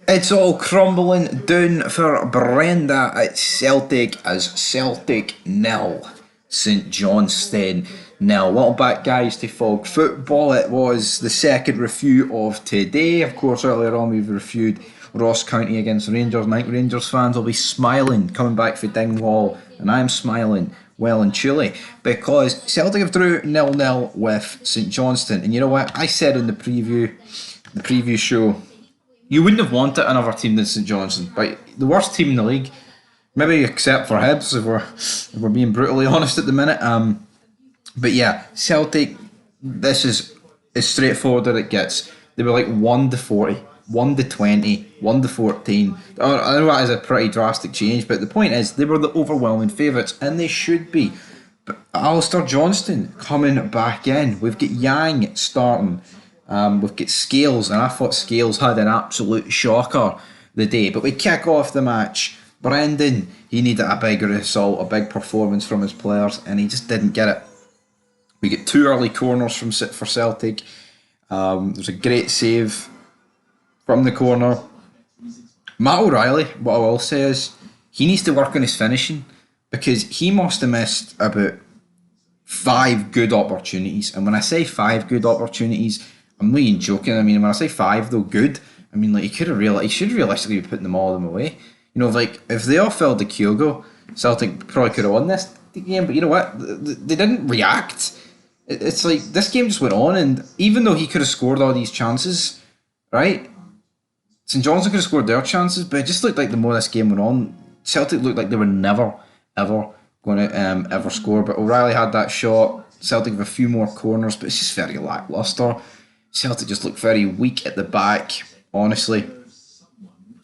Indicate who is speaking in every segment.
Speaker 1: It's all crumbling down for Brenda at Celtic as Celtic nil, St Johnstone nil. Welcome back, guys, to Fog Football. It was the second review of today. Of course, earlier on we've reviewed Ross County against Rangers. And I think Rangers fans will be smiling coming back for Dingwall, and I'm smiling well and truly because Celtic have drew 0-0 with St Johnstone. And you know what? I said in the preview show, you wouldn't have wanted another team than St Johnstone, but the worst team in the league, maybe except for Hibs, if we're being brutally honest at the minute. But yeah, Celtic, this is as straightforward as it gets. They were like 1-40, 1-20, 1-14. I know that is a pretty drastic change, but the point is they were the overwhelming favourites, and they should be. But Alistair Johnston coming back in. We've got Yang starting. We've got Scales, and I thought Scales had an absolute shocker the day. But we kick off the match. Brendan, he needed a big result, a big performance from his players, and he just didn't get it. We get two early corners for Celtic. There's a great save from the corner. Matt O'Reilly, what I will say is, he needs to work on his finishing because he must have missed about 5 good opportunities. And when I say 5 good opportunities, I'm not even joking. I mean, when I say 5 though, good, I mean like he should realistically be putting them all of them away. You know, like if they all fell to Kyogo, Celtic probably could have won this game. But you know what? They didn't react. It's like this game just went on, and even though he could have scored all these chances, right? St Johnstone could have scored their chances, but it just looked like the more this game went on, Celtic looked like they were never, ever going to ever score. But O'Reilly had that shot. Celtic have a few more corners, but it's just very lacklustre. Celtic just looked very weak at the back, honestly.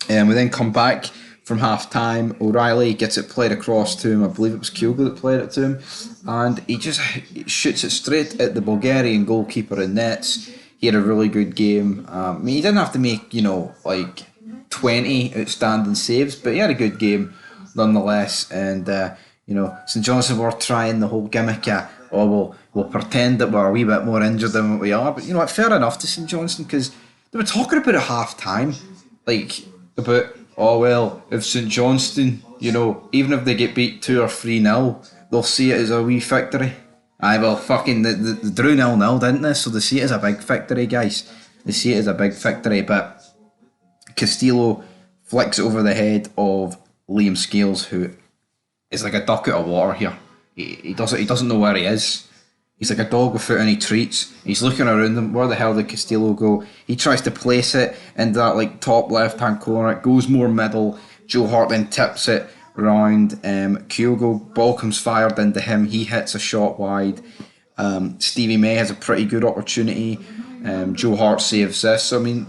Speaker 1: And we then come back from half time. O'Reilly gets it played across to him. I believe it was Kyogo that played it to him. And he just shoots it straight at the Bulgarian goalkeeper in nets. He had a really good game. I mean, he didn't have to make, like 20 outstanding saves, but he had a good game nonetheless. And, St Johnstone were trying the whole gimmick of, we'll pretend that we're a wee bit more injured than what we are. But you know what, fair enough to St Johnstone because they were talking about at half time, like about, oh well, if St Johnstone, even if they get beat 2 or 3-0, they'll see it as a wee victory. Aye, well, fucking, they drew 0-0, didn't they? So they see it as a big victory, guys. They see it as a big victory, but Castillo flicks it over the head of Liam Scales, who is like a duck out of water here. He doesn't know where he is. He's like a dog without any treats. He's looking around him. Where the hell did Castillo go? He tries to place it in that like top left hand corner. It goes more middle. Joe Hart then tips it round. Kyogo, ball comes fired into him. He hits a shot wide. Stevie May has a pretty good opportunity. Joe Hart saves this. So I mean,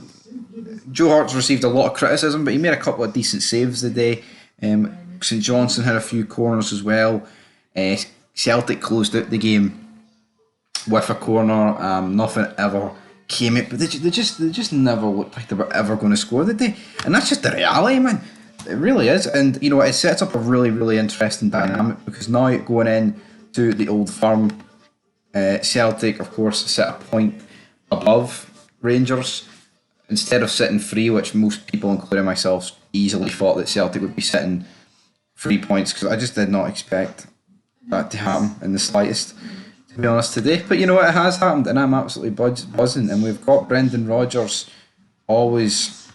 Speaker 1: Joe Hart's received a lot of criticism, but he made a couple of decent saves today. St Johnstone had a few corners as well. Celtic closed out the game with a corner. Nothing ever came up, but they just never looked like they were ever going to score, did they? And that's just the reality, man. It really is, and it sets up a really, really interesting dynamic because now going in to the Old Firm, Celtic, of course, sit a point above Rangers instead of sitting 3, which most people, including myself, easily thought that Celtic would be sitting 3 points because I just did not expect that to happen in the slightest, to be honest, today. But you know what, it has happened, and I'm absolutely buzzing. And we've got Brendan Rodgers, always,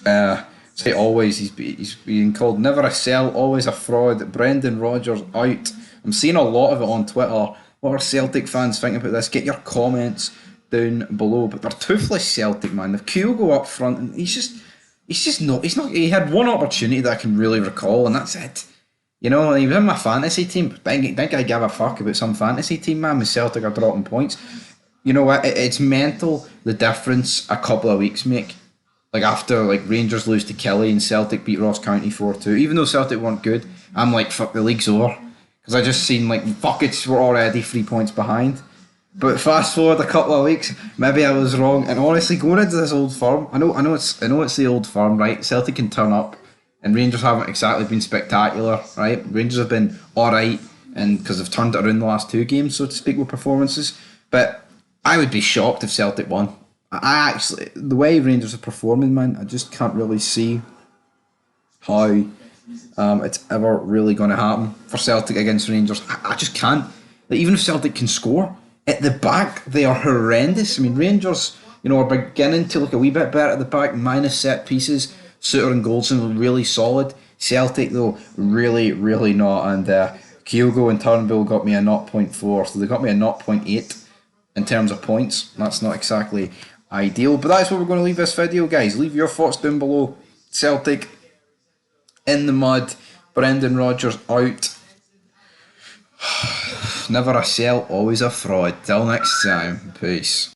Speaker 1: say always, he's being called never a sell, always a fraud. Brendan Rodgers out. I'm seeing a lot of it on Twitter. What are Celtic fans thinking about this? Get your comments down below. But they're toothless, Celtic, man. They've Kyogo up front, and he's not. He had one opportunity that I can really recall, and that's it. He was in my fantasy team. Think I give a fuck about some fantasy team, man. With Celtic are dropping points. You know what? It's mental the difference a couple of weeks make. Like after Rangers lose to Kelly and Celtic beat Ross County 4-2. Even though Celtic weren't good, I'm like, fuck, the league's over. Because I just seen fuck it, we're already 3 points behind. But fast forward a couple of weeks, maybe I was wrong. And honestly, going into this Old Firm, I know it's the Old Firm, right? Celtic can turn up, and Rangers haven't exactly been spectacular, right? Rangers have been all right, and because they've turned it around the last 2 games, so to speak, with performances. But I would be shocked if Celtic won. I actually, the way Rangers are performing, man, I just can't really see how it's ever really going to happen for Celtic against Rangers. I just can't. Like, even if Celtic can score, at the back, they are horrendous. I mean, Rangers, are beginning to look a wee bit better at the back, minus set pieces. Suter and Goldson were really solid. Celtic, though, really, really not. And Kyogo and Turnbull got me a 0.4, so they got me a 0.8 in terms of points. That's not exactly ideal, but that's where we're going to leave this video, guys. Leave your thoughts down below. Celtic in the mud. Brendan Rodgers out. Never a sell, always a fraud. Till next time. Peace.